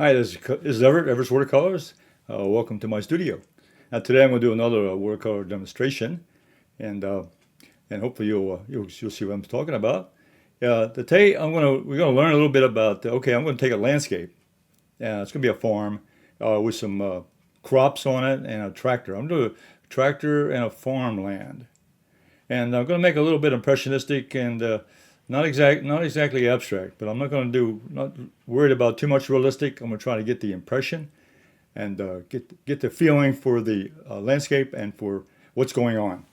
Hi, this is Everett, Everett's Watercolors. Welcome to my studio. Now today I'm going to do another watercolor demonstration, and hopefully you'll see what I'm talking about. Today we're going to learn a little bit about. Okay, I'm going to take a landscape. It's going to be a farm with some crops on it and a tractor. I'm going to do a tractor and a farmland, and I'm going to make it a little bit impressionistic and not exactly abstract. But I'm not worried about too much realistic. I'm going to try to get the impression and get the feeling for the landscape and for what's going on.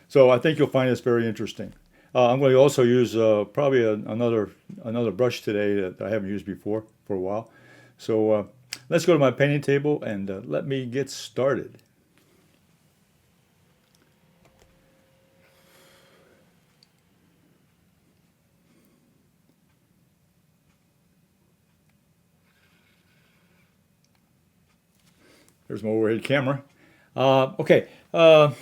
So I think you'll find this very interesting. I'm going to also use probably another brush today that I haven't used before for a while. So let's go to my painting table and let me get started. There's my overhead camera. Okay, a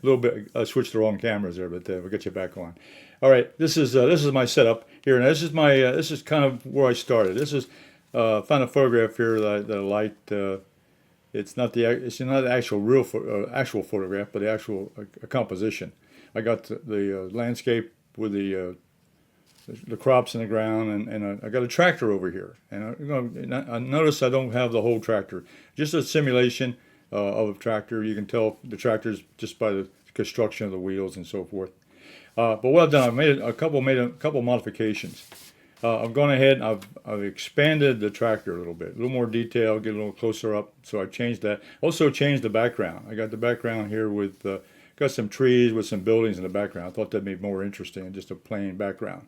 little bit. I switched the wrong cameras there, but we'll get you back on. All right, this is my setup here, and this is kind of where I started. This is found a photograph here that I liked. It's not the actual actual photograph, but the actual composition. I got the landscape with the crops in the ground, and I got a tractor over here. And I notice I don't have the whole tractor, just a simulation of a tractor. You can tell the tractor's just by the construction of the wheels and so forth. But what I've done, I've made a couple modifications. I've gone ahead and I've expanded the tractor a little more detail, get a little closer up. So I changed that. Also changed the background. I got the background here with got some trees with some buildings in the background. I thought that'd be more interesting than just a plain background.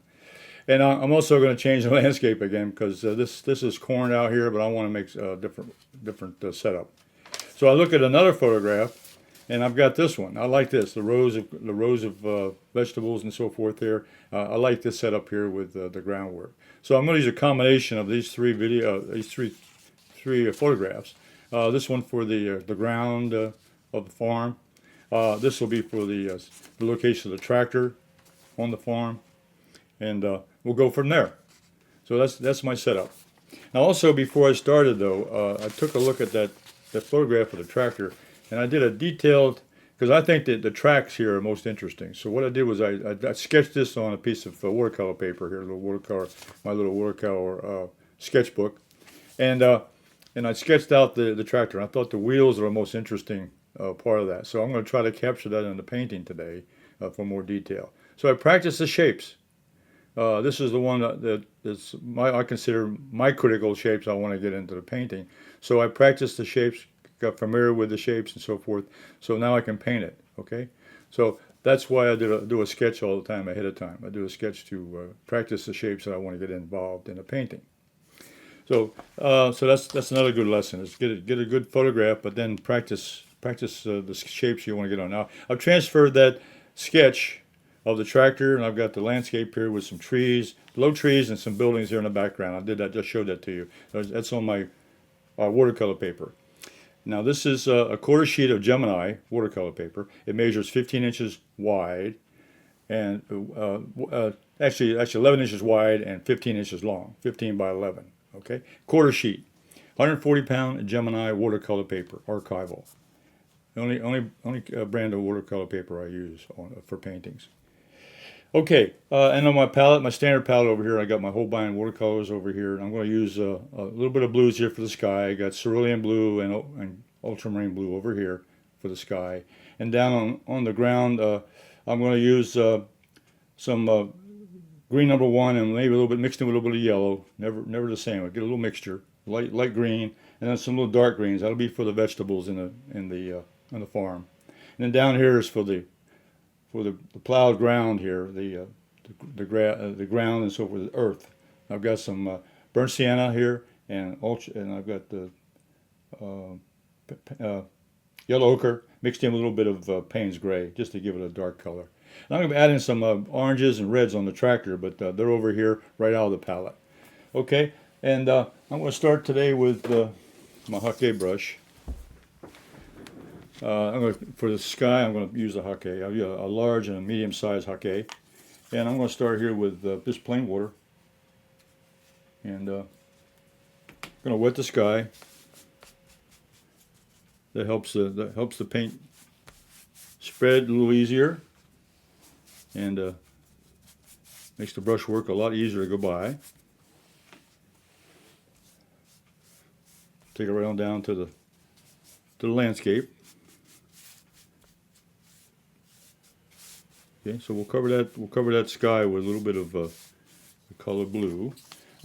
And I'm also going to change the landscape again because this is corn out here, but I want to make a different setup. So I look at another photograph, and I've got this one. I like this, the rows of vegetables and so forth here. I like this setup here with the groundwork. So I'm going to use a combination of these three photographs. This one for the ground of the farm. This will be for the location of the tractor on the farm, and we'll go from there. So that's my setup. Now, also before I started though, I took a look at that photograph of the tractor, and I did a detailed because I think that the tracks here are most interesting. So what I did was I sketched this on a piece of watercolor paper here, my little watercolor sketchbook, and I sketched out the tractor. And I thought the wheels are the most interesting part of that. So I'm going to try to capture that in the painting today for more detail. So I practiced the shapes. This is the one I consider my critical shapes I want to get into the painting. So I practiced the shapes, got familiar with the shapes and so forth. So now I can paint it. Okay, so that's why I do a sketch all the time ahead of time. I do a sketch to practice the shapes that I want to get involved in a painting. So that's another good lesson is get a good photograph, but then practice the shapes you want to get on. Now I've transferred that sketch of the tractor, and I've got the landscape here with some trees, low trees, and some buildings here in the background. I did that, just showed that to you. That's on my watercolor paper. Now this is a quarter sheet of Gemini watercolor paper. It measures 15 inches wide, and actually 11 inches wide and 15 inches long, 15 by 11. Okay, quarter sheet, 140-pound Gemini watercolor paper, archival. Only brand of watercolor paper I use for paintings. Okay, and on my palette, my standard palette over here, I got my Holbein watercolors over here. I'm going to use a little bit of blues here for the sky. I got cerulean blue and ultramarine blue over here for the sky. And down on the ground, I'm going to use some green number one and maybe a little bit mixed in with a little bit of yellow. Never the same. I get a little mixture, light green, and then some little dark greens. That'll be for the vegetables in the farm. And then down here is for the plowed ground here, the ground and so forth, the earth. I've got some burnt sienna here, and I've got the yellow ochre mixed in with a little bit of Payne's gray, just to give it a dark color. And I'm going to be adding some oranges and reds on the tractor, but they're over here right out of the palette. Okay, and I'm going to start today with my Hake brush. For the sky, I'm going to use the Hake. I'll use a large and a medium-sized Hake. And I'm going to start here with just plain water. And Gonna wet the sky. That helps the paint spread a little easier, and makes the brush work a lot easier to go by. Take it right on down to the landscape. Okay, so we'll cover that sky with a little bit of the color blue.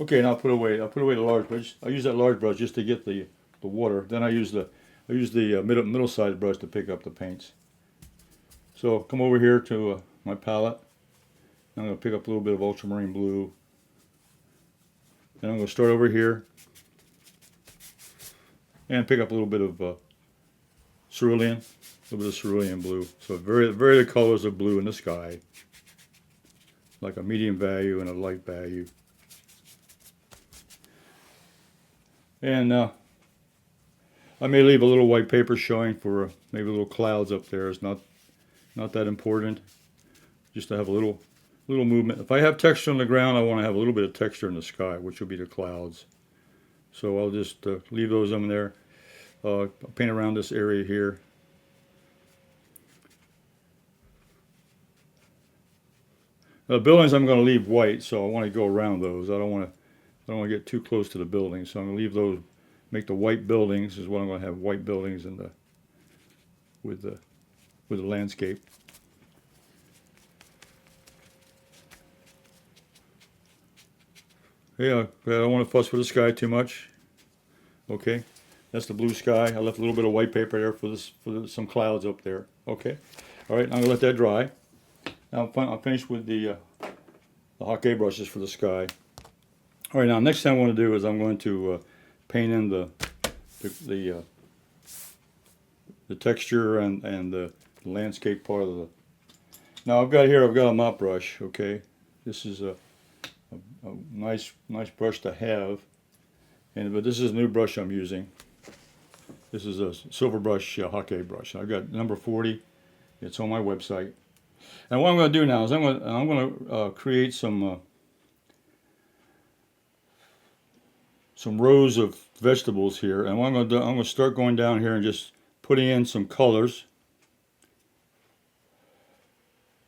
Okay, now I'll put away the large brush. I use that large brush just to get the water. Then I use the middle sized brush to pick up the paints. So come over here to my palette. I'm going to pick up a little bit of ultramarine blue. Then I'm going to start over here and pick up a little bit of cerulean, blue. So very the colors of blue in the sky, like a medium value and a light value. And I may leave a little white paper showing for maybe little clouds up there. It's not that important. Just to have a little movement. If I have texture on the ground, I want to have a little bit of texture in the sky, which will be the clouds. So I'll just leave those in there. Paint around this area here. The buildings I'm going to leave white, so I want to go around those. I don't want to get too close to the buildings, so I'm going to leave those. Make the white buildings is what I'm going to have, white buildings in with the landscape. Yeah, I don't want to fuss with the sky too much. Okay, that's the blue sky. I left a little bit of white paper there for some clouds up there. Okay, all right, I'm going to let that dry. Now I'll finish with the Hake brushes for the sky. All right, now next thing I want to do is I'm going to paint in the texture and the landscape part of the. Now I've got a mop brush. Okay, this is a nice brush to have, but this is a new brush I'm using. This is a silver brush Hake brush. I've got number 40. It's on my website. And what I'm going to do now is I'm going to create some rows of vegetables here. And what I'm going to do, I'm going to start going down here and just putting in some colors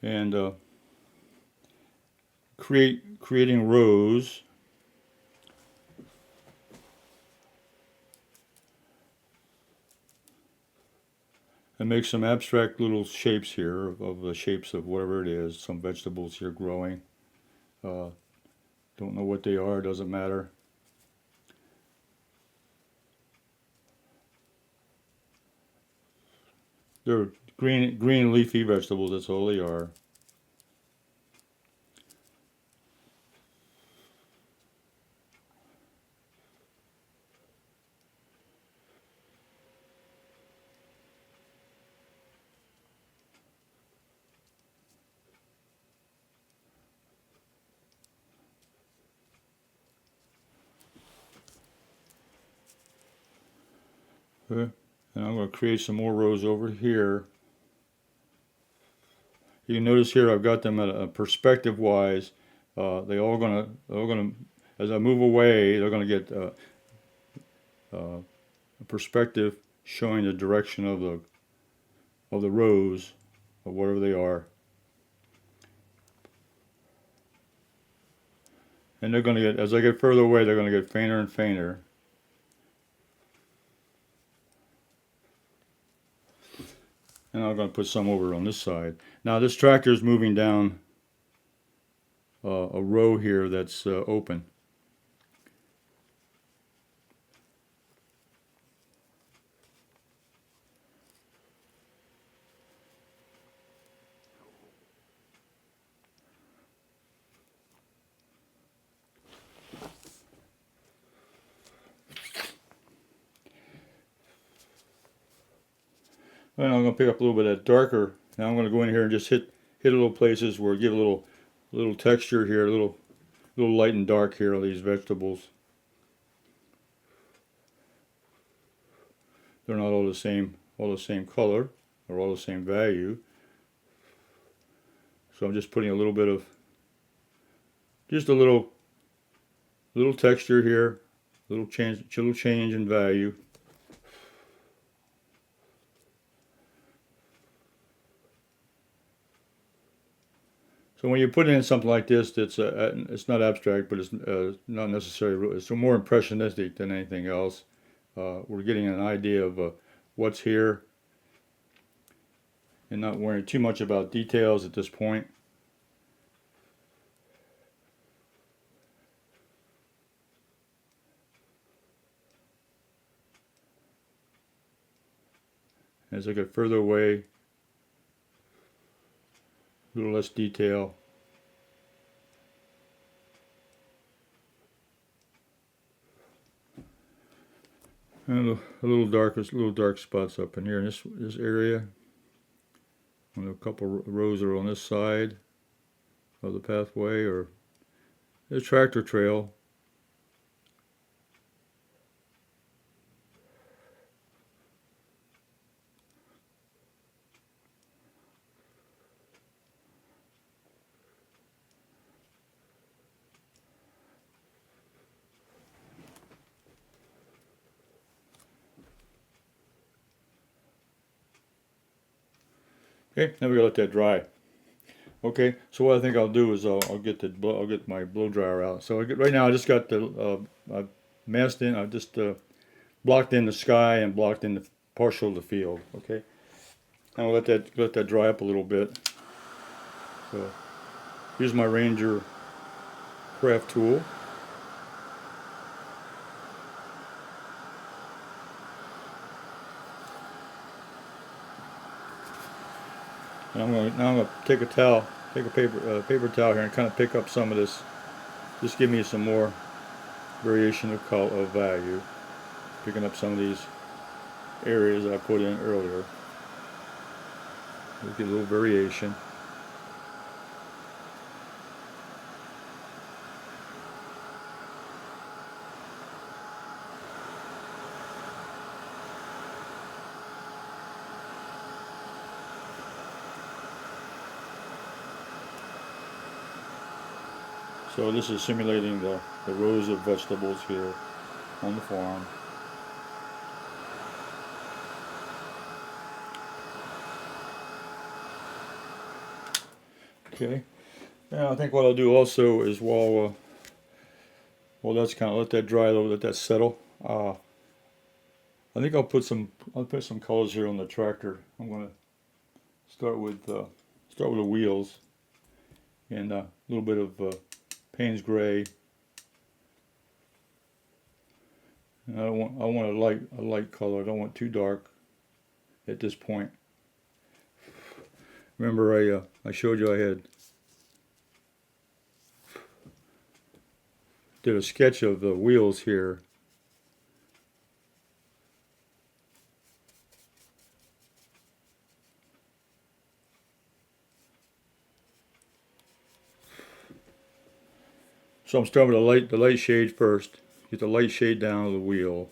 and creating rows. And make some abstract little shapes here of the shapes of whatever it is. Some vegetables here growing. Don't know what they are, doesn't matter. They're green leafy vegetables, that's all they are. Okay. And I'm going to create some more rows over here. You can notice here I've got them at a perspective wise. They're all gonna, as I move away, they're gonna get a perspective showing the direction of the rows of whatever they are. And they're gonna get, as I get further away, they're gonna get fainter and fainter. And I'm going to put some over on this side. Now this tractor is moving down a row here that's open. And I'm going to pick up a little bit of that darker. Now I'm going to go in here and just hit little places where give a little texture here, a little light and dark here on these vegetables. They're not all the same color or all the same value. So I'm just putting a little bit of, just a little texture here Little change in value. So when you put in something like this, it's not abstract, but it's not necessarily. It's more impressionistic than anything else. We're getting an idea of what's here, and not worrying too much about details at this point. As I get further away, a little less detail. And a little dark spots up in here in this area. And a couple rows are on this side of the pathway, or the tractor trail. Okay, now we gotta let that dry. Okay, so what I think I'll do is I'll get my blow dryer out. So right now I just got the I masked in. I just blocked in the sky and blocked in the partial of the field. Okay, and I'll let that dry up a little bit. So here's my Ranger craft tool. And I'm gonna take a towel, take a paper towel here, and kind of pick up some of this. Just give me some more variation of color, of value. Picking up some of these areas I put in earlier. We'll get a little variation. So this is simulating the rows of vegetables here on the farm. Okay, and I think what I'll do also is while that's kind of let that dry a little, let that settle. I think I'll put some colors here on the tractor. I'm going to start with the wheels and a little bit of Payne's gray. And I want a light color. I don't want too dark at this point. Remember I showed you I did a sketch of the wheels here. So I'm starting with the light shade first. Get the light shade down of the wheel.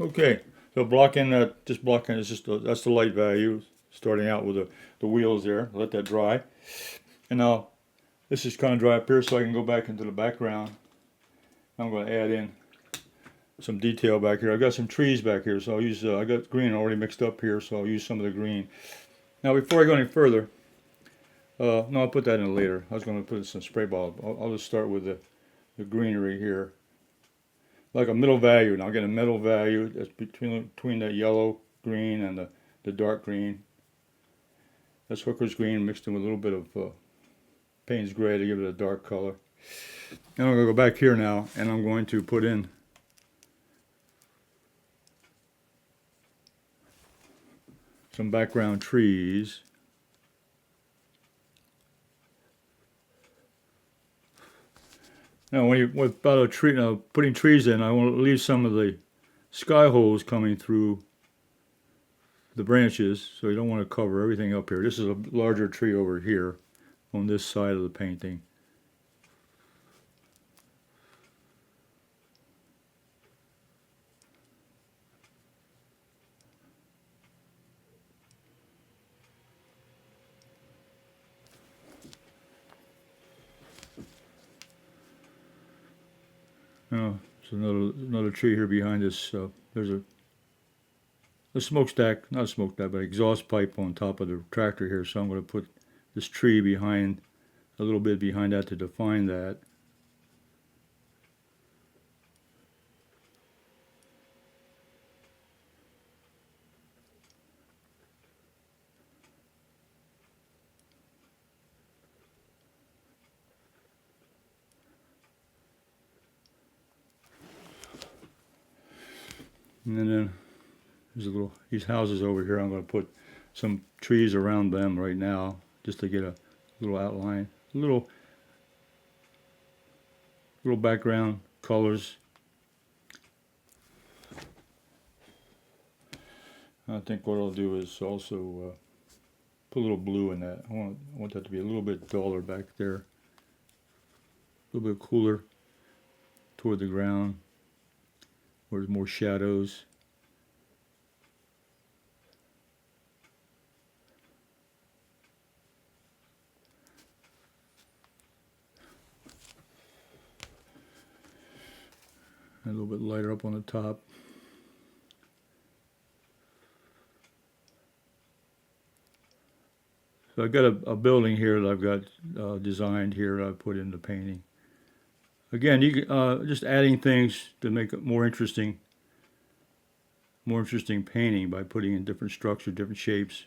Okay, so that's the light value, starting out with the wheels there. Let that dry. And now this is kind of dry up here, so I can go back into the background. I'm going to add in some detail back here. I've got some trees back here, so I'll use, I got green already mixed up here, so I'll use some of the green. Now before I go any further, no, I'll put that in later. I was going to put some spray bottle. I'll just start with the greenery here. Like a middle value. Now get a middle value that's between the yellow green and the dark green. That's Hooker's green mixed in with a little bit of Payne's gray to give it a dark color. Now I'm going to go back here now, and I'm going to put in some background trees. Now, with about a tree, putting trees in, I want to leave some of the sky holes coming through the branches, so you don't want to cover everything up here. This is a larger tree over here on this side of the painting. Now, there's another tree here behind us. There's a smokestack, not a smokestack, but exhaust pipe on top of the tractor here. So I'm going to put this tree behind, a little bit behind that to define that. And then there's these houses over here. I'm going to put some trees around them right now, just to get a little outline, a little background colors. I think what I'll do is also put a little blue in that. I want that to be a little bit duller back there, a little bit cooler toward the ground, where there's more shadows. A little bit lighter up on the top. So I've got a building here that I've got designed here. I put in the painting. Again, you just adding things to make it more interesting painting by putting in different structure, different shapes.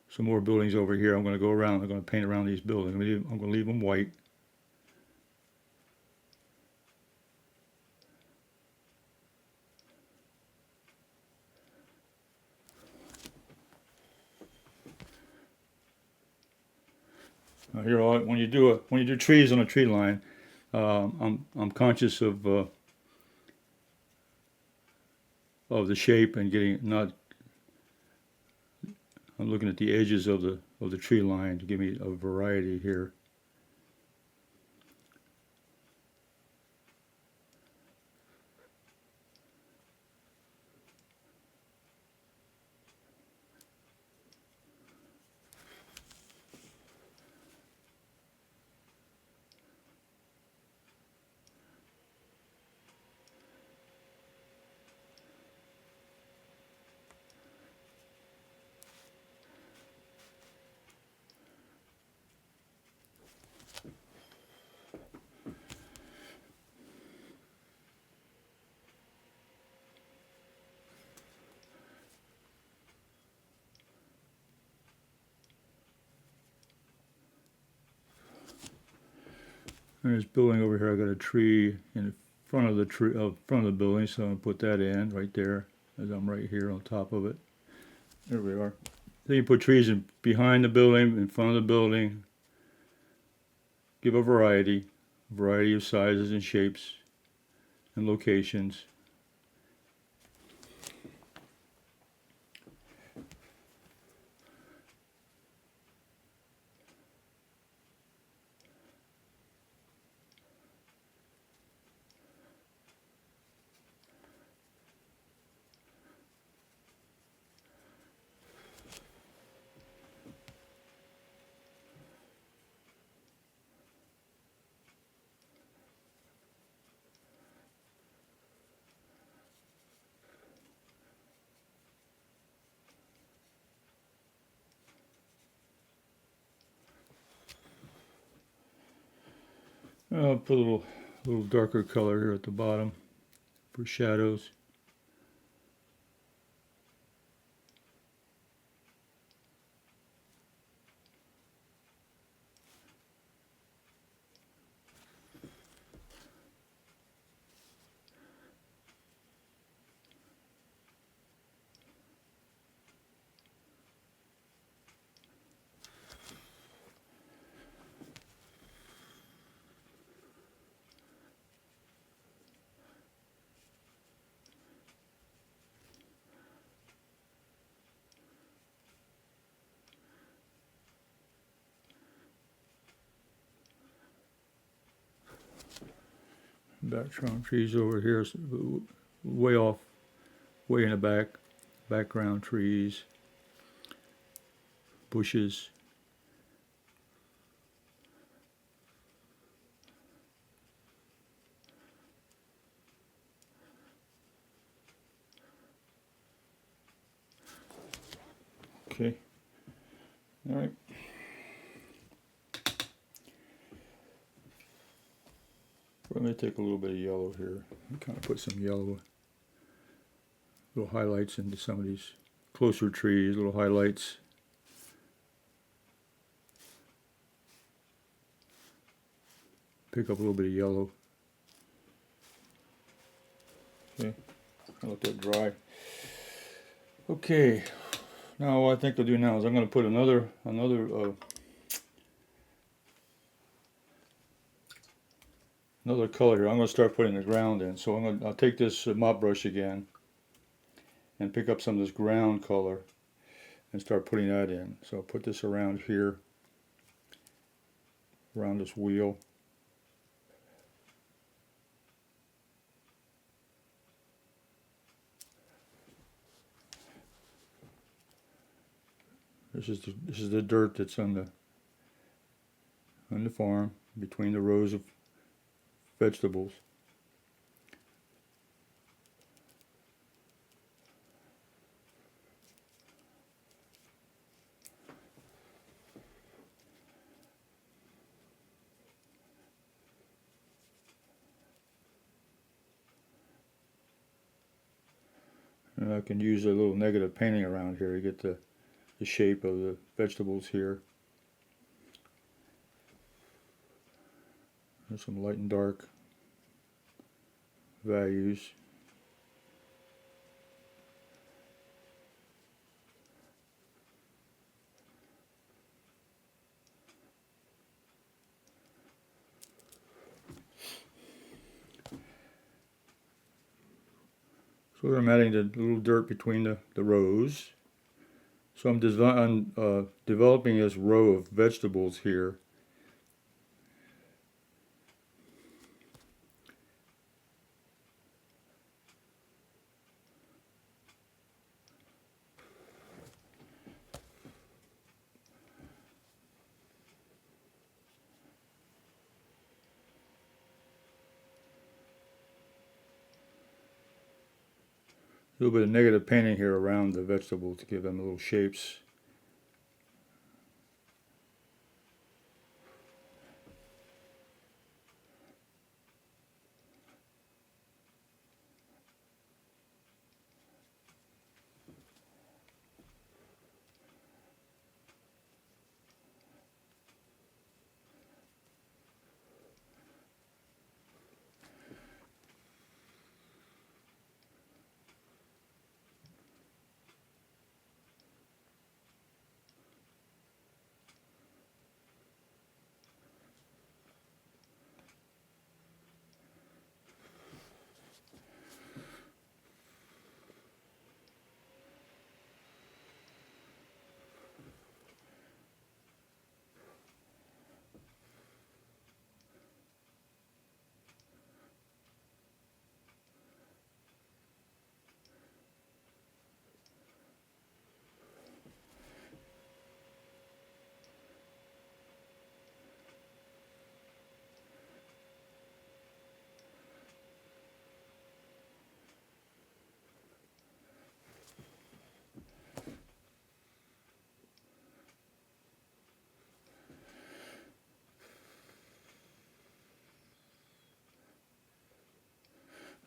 Some more buildings over here. I'm going to go around. I'm going to paint around these buildings. I'm going to leave them white. Now here, when you do trees on a tree line, I'm conscious of the shape and I'm looking at the edges of the tree line to give me a variety here. And this building over here, I got a tree in front of the building, so I'm gonna put that in right there, as I'm right here on top of it. There we are. Then you put trees behind the building, in front of the building. Give a variety of sizes and shapes and locations. I'll put a little darker color here at the bottom for shadows. Background trees over here, way off, way in the back. Background trees, bushes. Okay. All right. Let me take a little bit of yellow here. Kind of put some yellow, little highlights into some of these closer trees, little highlights. Pick up a little bit of yellow. Okay, I'll let that dry. Okay, now what I think I'll do now is I'm going to put another color here. I'm going to start putting the ground in. So I'll take this mop brush again and pick up some of this ground color and start putting that in. So I'll put this around here, around this wheel. This is the dirt that's on the farm between the rows of vegetables. And I can use a little negative painting around here to get the shape of the vegetables here. There's some light and dark values. So I'm adding the little dirt between the rows. So I'm developing this row of vegetables here. A little bit of negative painting here around the vegetable to give them little shapes.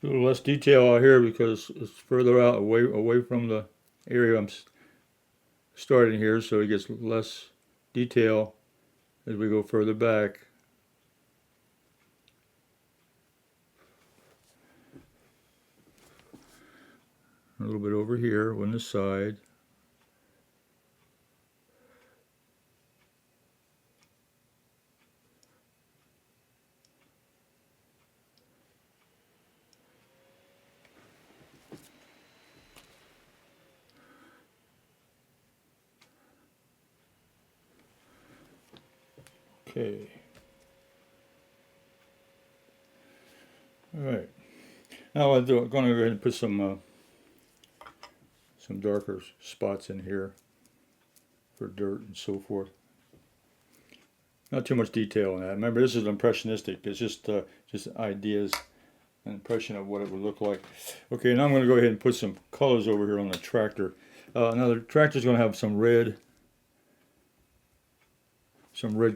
A little less detail out here because it's further out, away from the area I'm starting here, so it gets less detail as we go further back. A little bit over here on this side. Okay. All right. Now I'm going to go ahead and put some darker spots in here for dirt and so forth. Not too much detail in that. Remember, this is impressionistic. It's just ideas, an impression of what it would look like. Okay, now I'm going to go ahead and put some colors over here on the tractor. Now the tractor's going to have some red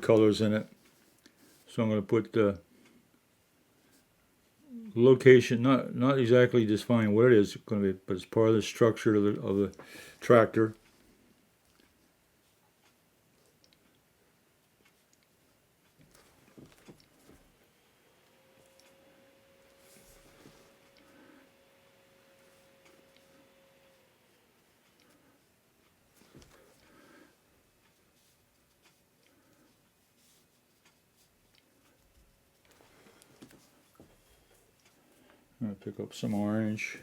colors in it. So I'm going to put the location, not exactly define what it is going to be, but it's part of the structure of the tractor. I'm going to pick up some orange.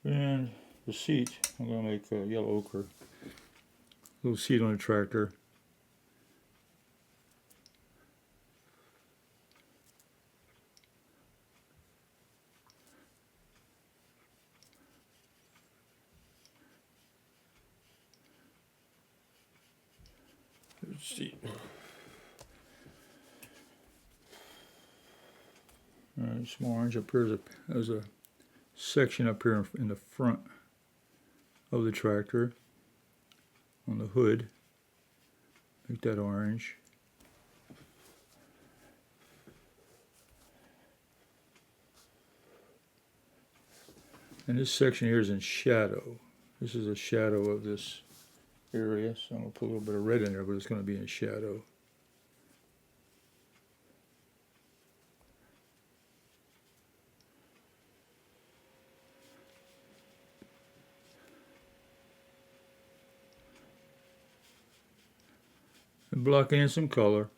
And the seat, I'm going to make a yellow ochre. Little seat on the tractor. Let's see. Alright, some orange up here. There's a section up here in the front of the tractor on the hood. Make that orange. And this section here is in shadow. This is a shadow of this area, so I'm going to put a little bit of red in there, but it's going to be in shadow. And blocking in some color.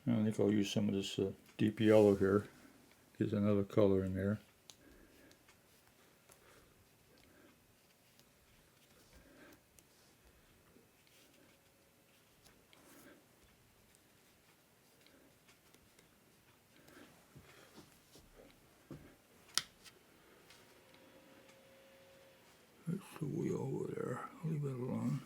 I think I'll use some of this deep yellow here. Gives another color in there. That's the wheel over there. Leave it alone.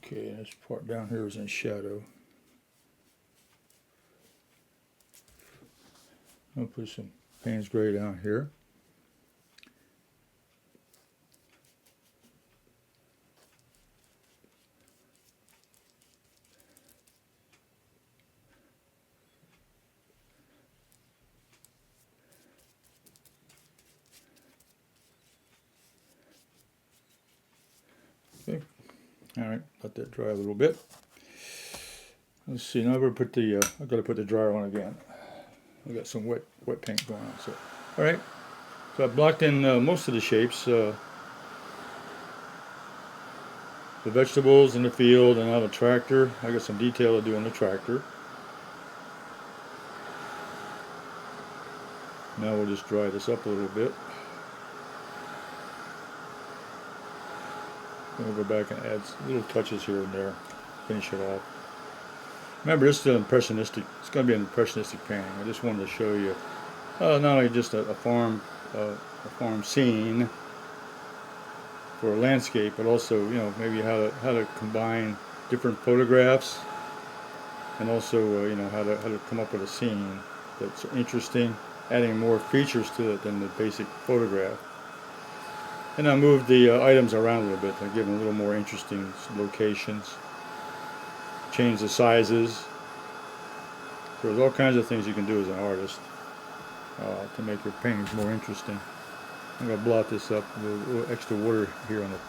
Okay, this part down here is in shadow. I'll put some Payne's gray down here. Okay. All right, let that dry a little bit. Let's see. Now I've got to put the dryer on again. I got some wet paint going on. So, all right. So I blocked in most of the shapes. The vegetables in the field and on the tractor. I got some detail to do on the tractor. Now we'll just dry this up a little bit. Then we'll go back and add little touches here and there. Finish it off. Remember, this is impressionistic. It's going to be an impressionistic painting. I just wanted to show you not only just a farm scene for a landscape, but also maybe how to combine different photographs, and also how to come up with a scene that's interesting adding more features to it than the basic photograph. And I moved the items around a little bit to give them a little more interesting locations. Change the sizes. So there's all kinds of things you can do as an artist to make your paintings more interesting. I'm going to blot this up, a little extra water here on the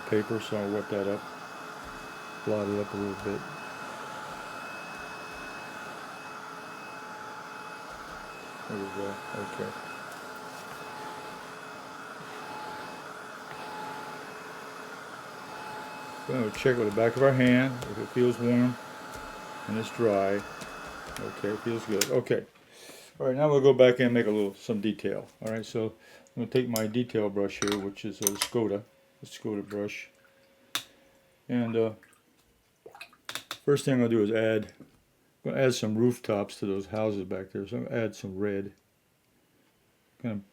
paper, so I'll wet that up, blot it up a little bit. There we go, okay. So we'll check with the back of our hand if it feels warm and it's dry. Okay, it feels good. Okay. All right, now we'll go back in and make some detail. All right, so I'm going to take my detail brush here, which is a Skoda brush. And first thing I'm going to do is I'm going to add some rooftops to those houses back there. So I'm going to add some red, kind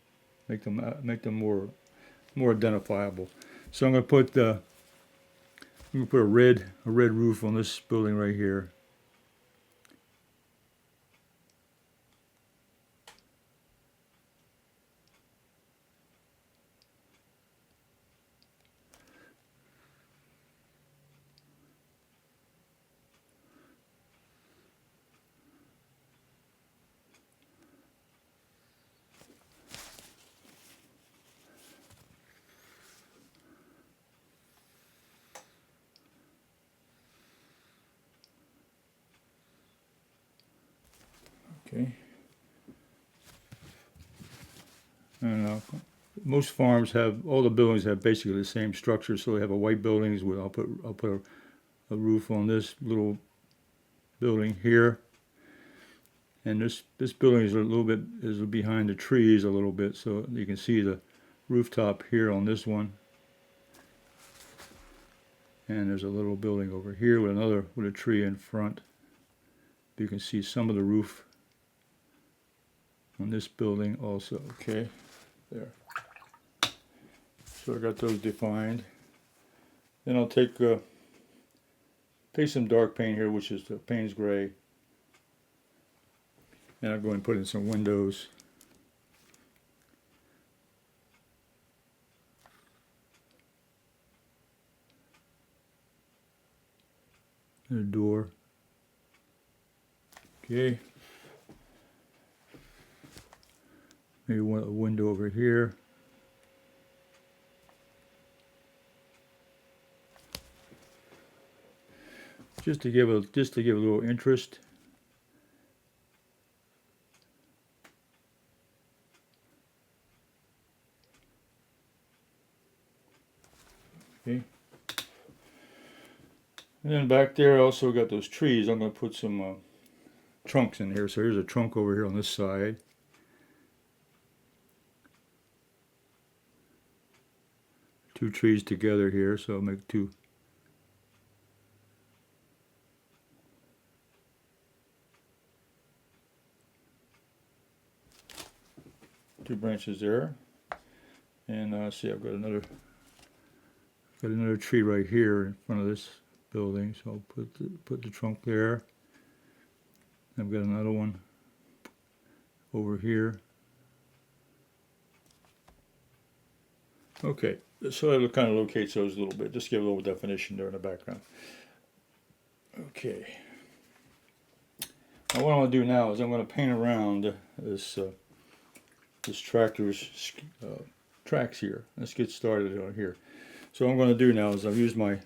of make them more identifiable. So I'm going to put a red roof on this building right here. Okay. And most farms all the buildings have basically the same structure, so they have a white buildings with I'll put a roof on this little building here, and this building is a little bit behind the trees a little bit, so you can see the rooftop here on this one, and there's a little building over here with a tree in front. You can see some of the roof on this building also. Okay, there. So I got those defined. Then I'll take some dark paint here, which is the Payne's Gray, and I'll go and put in some windows. And a door. Okay. Maybe a window over here. Just to give a little interest. Okay. And then back there I also got those trees. I'm going to put some trunks in here. So here's a trunk over here on this side. Two trees together here, so I'll make two branches there. And see, I've got another tree right here in front of this building, so I'll put the trunk there. I've got another one over here. Okay, so it'll kind of locate those a little bit, just give a little definition there in the background. Okay. Now what I'm going to do now is I'm going to paint around this tractor's tracks here. Let's get started on here. So what I'm going to do now is I've used my.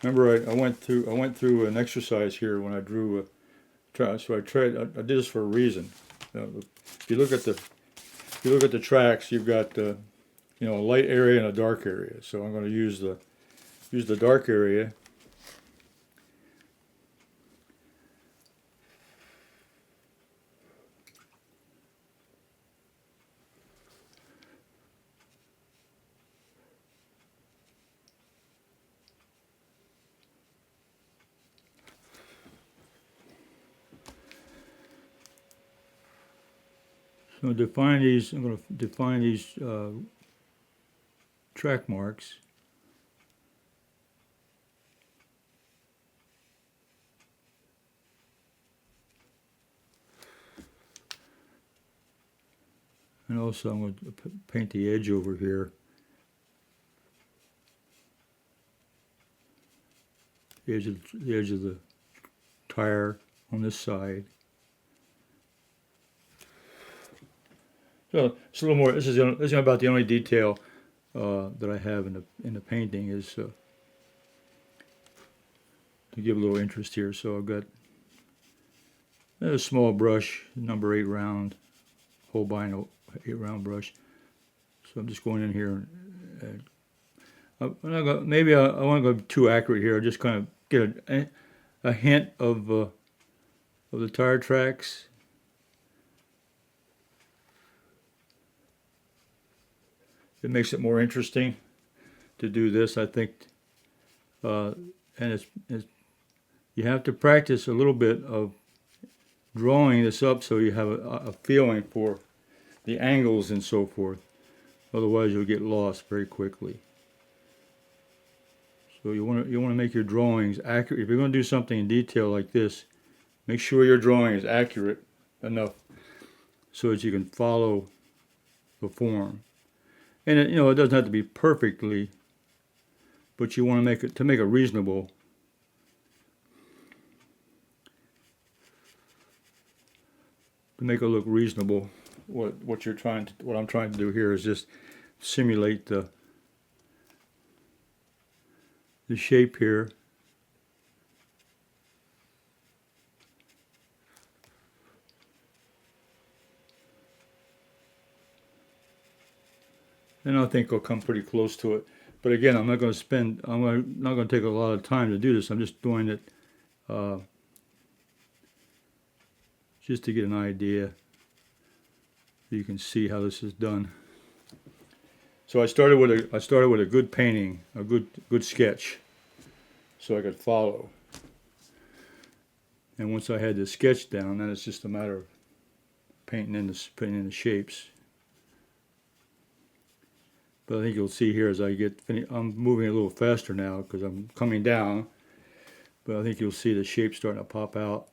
Remember, I went through an exercise here when I drew. So I did this for a reason. If you look at the tracks, you've got a light area and a dark area. So I'm going to use the dark area. So I'm going to define these track marks. And also I'm going to paint the edge over here. The edge of the tire on this side. So it's a little more. This is about the only detail that I have in the painting is to give a little interest here. So I've got a small brush, number 8 round, Holbein 8 round brush. So I'm just going in here and maybe I want to go too accurate here. Just kind of get a hint of the tire tracks. It makes it more interesting to do this, I think. And it's you have to practice a little bit of drawing this up so you have a feeling for the angles and so forth. Otherwise, you'll get lost very quickly. So you want to make your drawings accurate. If you're going to do something in detail like this, make sure your drawing is accurate enough so that you can follow the form. And it doesn't have to be perfectly, but you want to make it reasonable. To make it look reasonable, what I'm trying to do here is just simulate the shape here. And I think I'll come pretty close to it. But again, I'm not going to take a lot of time to do this. I'm just doing it just to get an idea. You can see how this is done. So I started with a good painting, a good sketch, so I could follow. And once I had the sketch down, then it's just a matter of painting in the shapes. But I think you'll see here as I get finished, I'm moving a little faster now because I'm coming down. But I think you'll see the shape starting to pop out.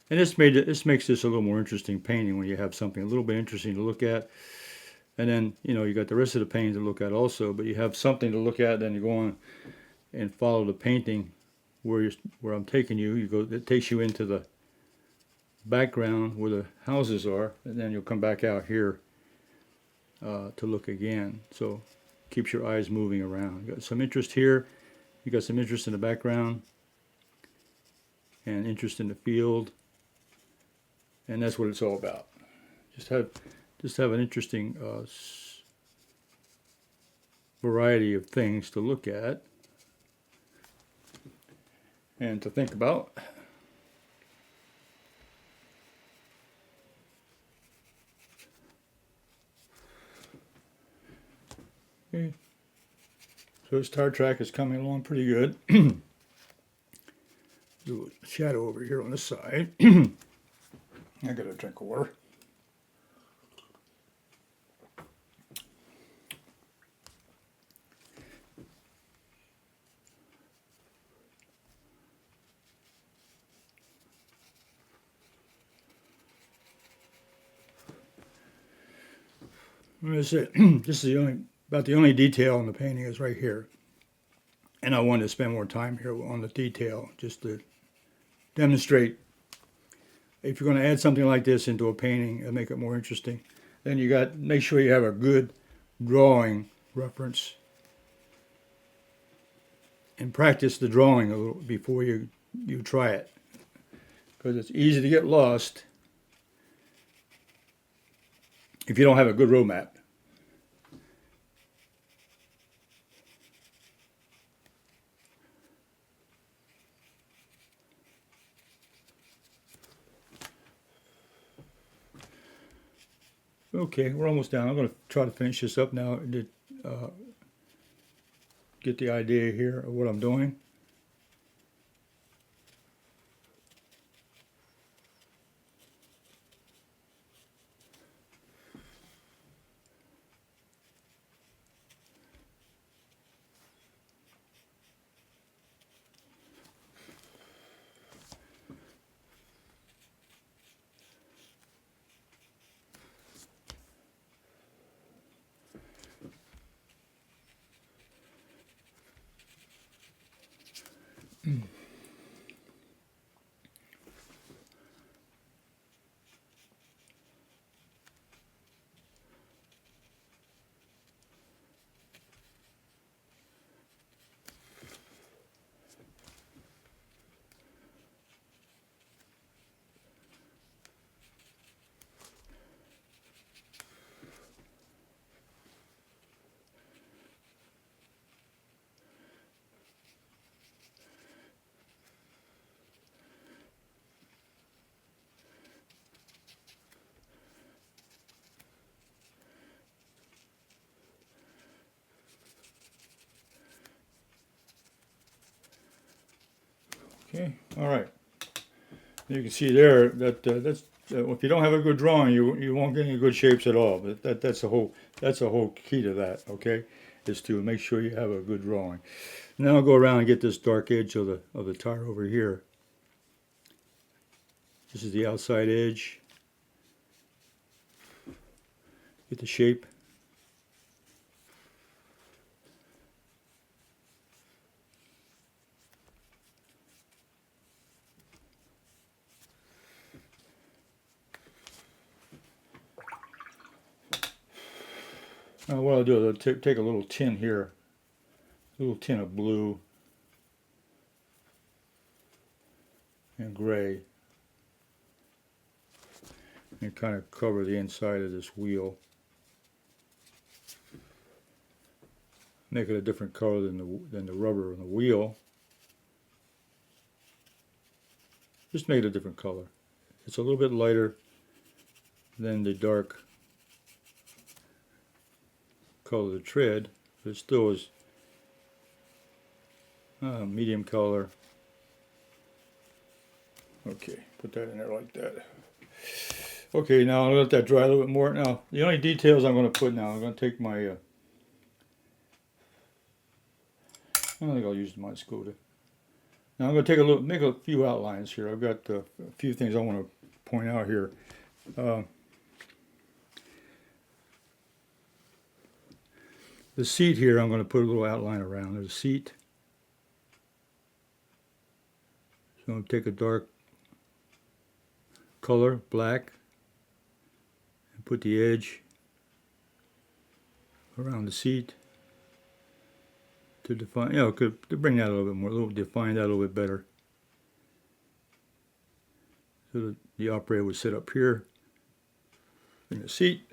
And this makes this a little more interesting painting when you have something a little bit interesting to look at. And then, you got the rest of the painting to look at also, but you have something to look at, then you go on and follow the painting where I'm taking you. It takes you into the background where the houses are, and then you'll come back out here to look again. So keeps your eyes moving around. You got some interest here, you got some interest in the background, and interest in the field, and that's what it's all about. Just have an interesting variety of things to look at and to think about. Okay. So this tire track is coming along pretty good. Do a shadow over here on this side. I got a drink of water. This is about the only detail in the painting is right here. And I wanted to spend more time here on the detail just to demonstrate. If you're going to add something like this into a painting and make it more interesting, then make sure you have a good drawing reference and practice the drawing a little before you try it, because it's easy to get lost if you don't have a good road map. Okay, we're almost done. I'm going to try to finish this up now and get the idea here of what I'm doing. Okay, all right. You can see there that if you don't have a good drawing, you won't get any good shapes at all. But that's the whole key to that. Okay, is to make sure you have a good drawing. Now I'll go around and get this dark edge of the tire over here. This is the outside edge. Get the shape. Now what I'll do is I'll take a little tin here, a little tin of blue and gray, and kind of cover the inside of this wheel. Make it a different color than the rubber on the wheel. Just make it a different color. It's a little bit lighter than the dark color of the tread, but it still is medium color. Okay, put that in there like that. Okay, now I'll let that dry a little bit more. Now, the only details I'm going to put now, I'm going to take my, I don't think I'll use my Skoda. Now I'm going to make a few outlines here. I've got a few things I want to point out here. The seat here, I'm going to put a little outline around. There's a seat. So I'm going to take a dark color, black, and put the edge around the seat to define, to bring that a little bit more, define that a little bit better. So the operator would sit up here in the seat.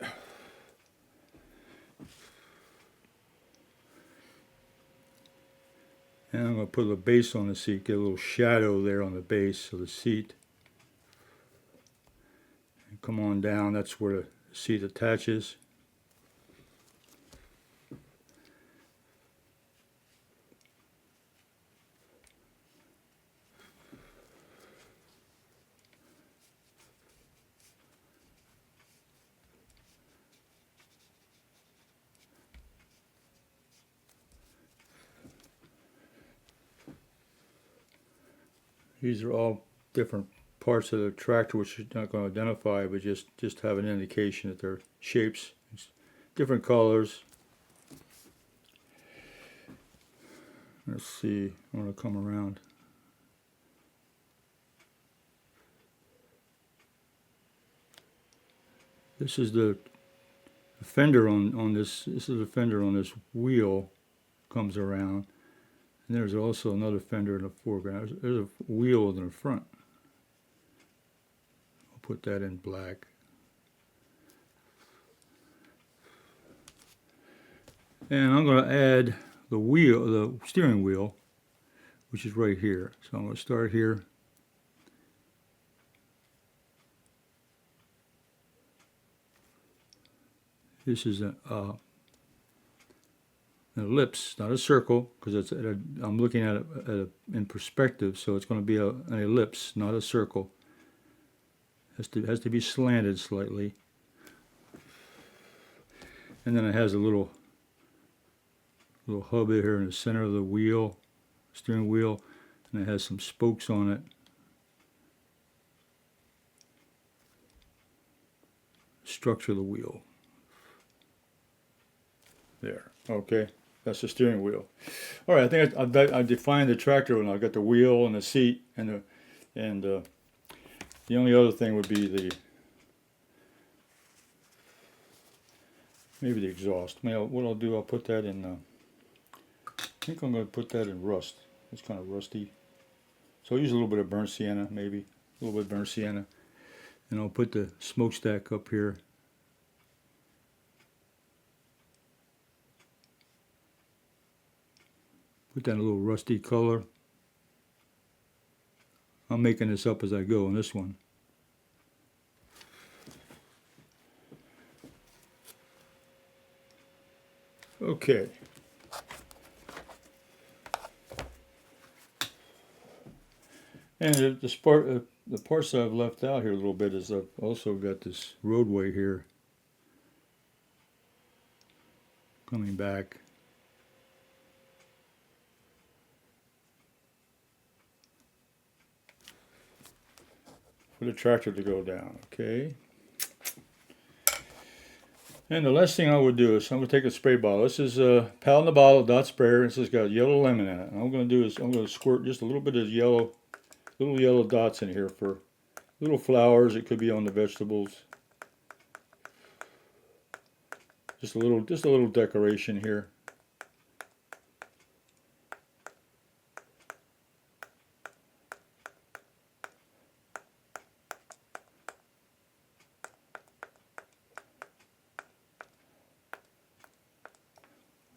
And I'm going to put a base on the seat, get a little shadow there on the base of the seat. And come on down, that's where the seat attaches. These are all different parts of the tractor which you're not going to identify, but just have an indication that they're shapes, different colors. Let's see, I want to come around. This is the fender on this. This is the fender on this wheel. Comes around. And there's also another fender in the foreground. There's a wheel in the front. I'll put that in black. And I'm going to add the steering wheel, which is right here. So I'm going to start here. This is an ellipse, not a circle, because I'm looking at it in perspective, so it's going to be an ellipse, not a circle. Has to be slanted slightly. And then it has a little hub here in the center of the wheel, steering wheel, and it has some spokes on it. Structure of the wheel. There, okay. That's the steering wheel. All right, I think I defined the tractor when I got the wheel and the seat and the only other thing would be maybe the exhaust. What I'll do, I'll put that in. I think I'm going to put that in rust. It's kind of rusty, so I'll use a little bit of burnt sienna, maybe a little bit of burnt sienna, and I'll put the smokestack up here. Put that in a little rusty color. I'm making this up as I go on this one. Okay. And the parts that I've left out here a little bit is I've also got this roadway here coming back. For the tractor to go down, okay? And the last thing I would do is I'm going to take a spray bottle. This is a Pal in the Bottle dot sprayer. This has got yellow lemon in it. And all I'm going to do is I'm going to squirt just a little bit of little yellow dots in here for little flowers. It could be on the vegetables. Just a little decoration here.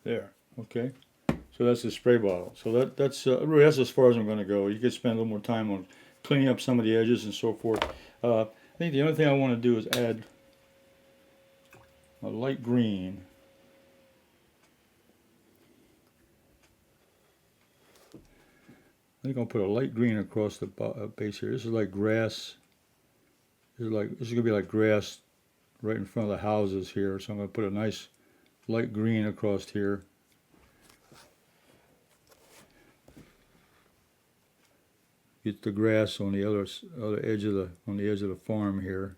There, okay. So that's the spray bottle. So that's really that's as far as I'm going to go. You could spend a little more time on cleaning up some of the edges and so forth. I think the only thing I want to do is add a light green. I think I'll put a light green across the base here. This is like grass. This is going to be like grass right in front of the houses here. So I'm going to put a nice light green across here. Get the grass on the other edge of the farm here.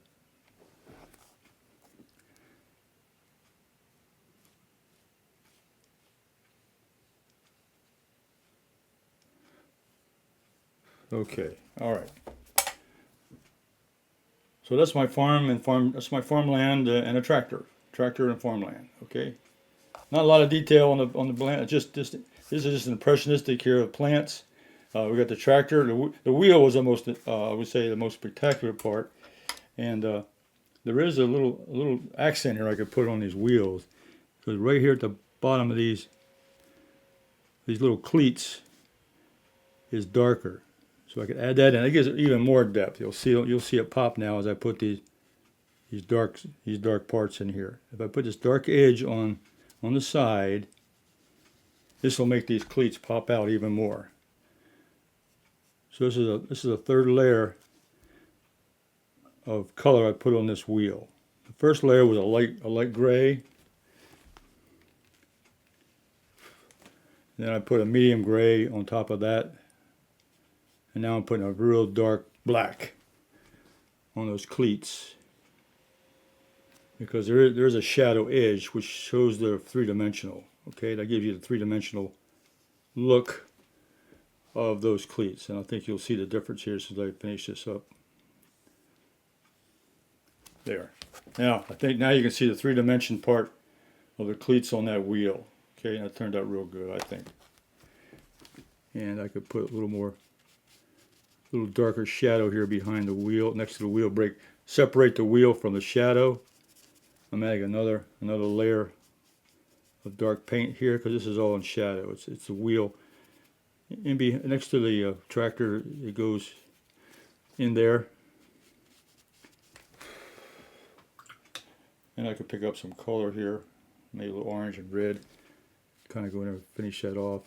Okay, all right. So that's my that's my farmland and a tractor and farmland. Okay, not a lot of detail on the plant. This is just an impressionistic here of plants. We got the tractor. The wheel was the most I would say the most spectacular part, and there is a little accent here I could put on these wheels, because right here at the bottom of these little cleats is darker. So I could add that in. It gives it even more depth. You'll see it pop now as I put these dark parts in here. If I put this dark edge on the side, this will make these cleats pop out even more. So this is a third layer of color I put on this wheel. The first layer was a light gray. Then I put a medium gray on top of that. And now I'm putting a real dark black on those cleats, because there's a shadow edge which shows they're three-dimensional. Okay, that gives you the three-dimensional look of those cleats, and I think you'll see the difference here since I finish this up. There. Now I think now you can see the three-dimension part of the cleats on that wheel. Okay, and that turned out real good, I think. And I could put a little darker shadow here behind the wheel, next to the wheel brake. Separate the wheel from the shadow. I'm adding another layer of dark paint here, because this is all in shadow. It's the wheel next to the tractor. It goes in there, and I could pick up some color here, maybe a little orange and red. Kind of go in there and finish that off.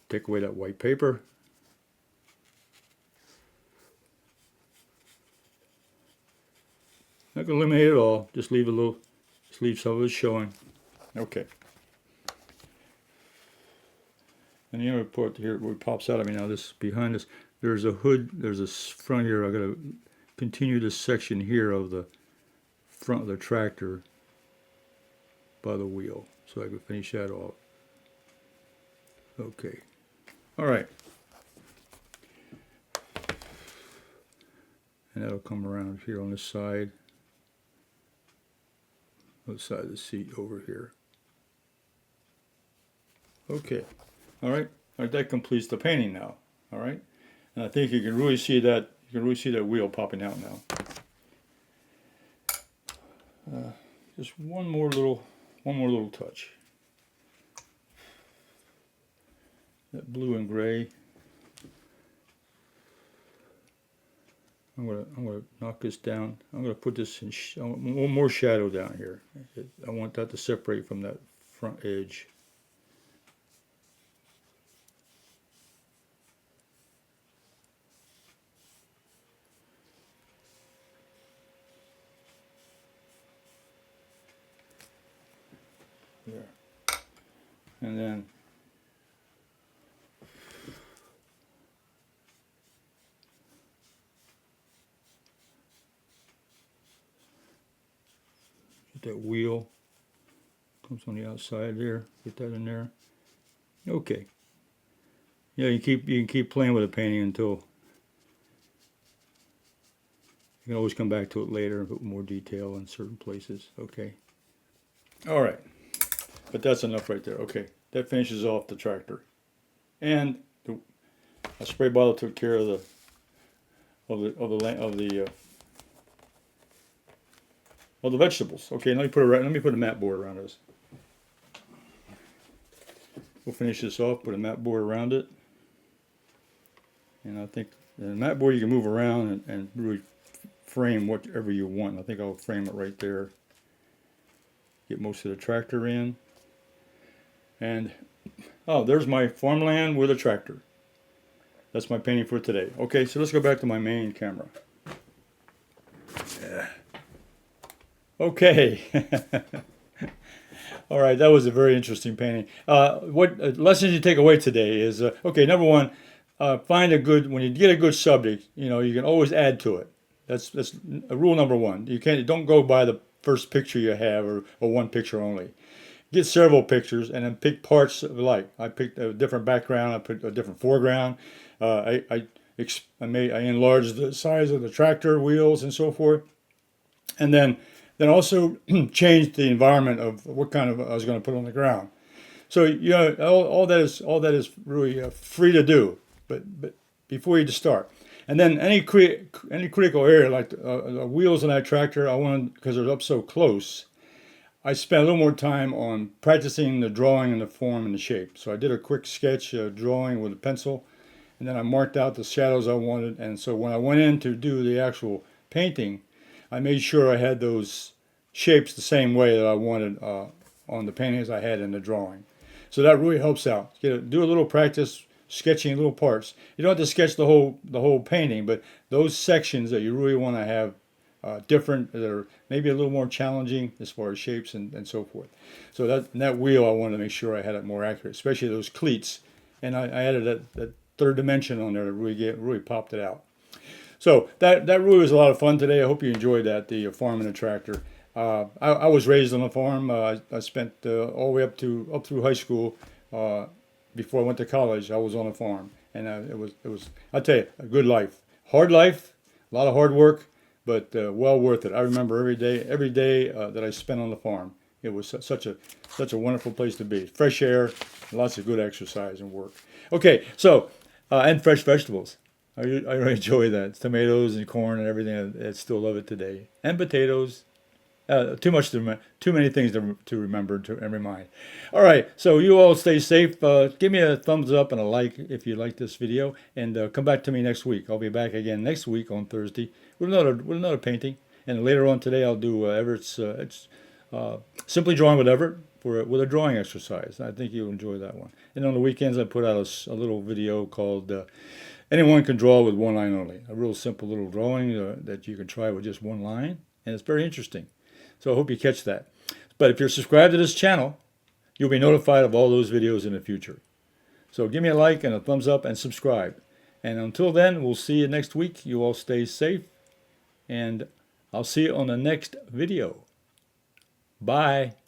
Take away that white paper. Not going to eliminate it all, just leave some of it showing. Okay. And the other part here what pops out at me now, this behind this, there's a hood, there's a front here. I got to continue this section here of the front of the tractor by the wheel, so I can finish that off. Okay. All right. And that'll come around here on this side. Side of the seat over here. Okay, all right. That completes the painting now. All right, and I think you can really see that. You can really see that wheel popping out now. Just one more little touch. That blue and gray. I'm gonna knock this down. I'm gonna put this in. I want one more shadow down here. I want that to separate from that front edge. there. And then get that wheel. Comes on the outside there. Get that in there. Okay. Yeah, you can keep playing with the painting until you can always come back to it later and put more detail in certain places. Okay. All right. But that's enough right there. Okay. That finishes off the tractor. And a spray bottle took care of the vegetables. Okay, let me put a mat board around this. We'll finish this off. Put a mat board around it. And I think the mat board you can move around and really frame whatever you want. I think I'll frame it right there. Get most of the tractor in. And oh, there's my farmland with a tractor. That's my painting for today. Okay, so let's go back to my main camera. Yeah. Okay. All right, that was a very interesting painting. What lessons you take away today is, okay, number one, find a good, when you get a good subject, you can always add to it. That's rule number one. Don't go by the first picture you have or one picture only. Get several pictures and then pick parts alike. I picked a different background. I picked a different foreground. I enlarged the size of the tractor wheels and so forth, and then also changed the environment of what kind of I was going to put on the ground. So all that is really free to do, but before you just start. And then any critical area like the wheels on that tractor, I wanted, because they're up so close, I spent a little more time on practicing the drawing and the form and the shape. So I did a quick sketch drawing with a pencil, and then I marked out the shadows I wanted. And so when I went in to do the actual painting, I made sure I had those shapes the same way that I wanted on the paintings I had in the drawing. So that really helps out. Do a little practice sketching little parts. You don't have to sketch the whole painting, but those sections that you really want to have different, that are maybe a little more challenging as far as shapes and so forth. So that wheel, I wanted to make sure I had it more accurate, especially those cleats. And I added that third dimension on there to really popped it out. So that really was a lot of fun today. I hope you enjoyed that, the farm and the tractor. I was raised on a farm. I spent all the way up through high school. Before I went to college, I was on a farm, and it was I tell you, a good life, hard life, a lot of hard work, but well worth it. I remember every day that I spent on the farm. It was such a wonderful place to be. Fresh air, lots of good exercise and work. Okay, so and fresh vegetables. I really enjoy that. Tomatoes and corn and everything. I still love it today. And potatoes. Too many things to remember and remind. All right, so you all stay safe. Give me a thumbs up and a like if you like this video, and come back to me next week. I'll be back again next week on Thursday with another painting. And later on today, I'll do Everett's Simply Drawing with Everett with a drawing exercise. I think you'll enjoy that one. And on the weekends, I put out a little video called Anyone Can Draw with One Line Only. A real simple little drawing that you can try with just one line, and it's very interesting. So I hope you catch that. But if you're subscribed to this channel, you'll be notified of all those videos in the future. So give me a like and a thumbs up and subscribe. And until then, we'll see you next week. You all stay safe, and I'll see you on the next video. Bye.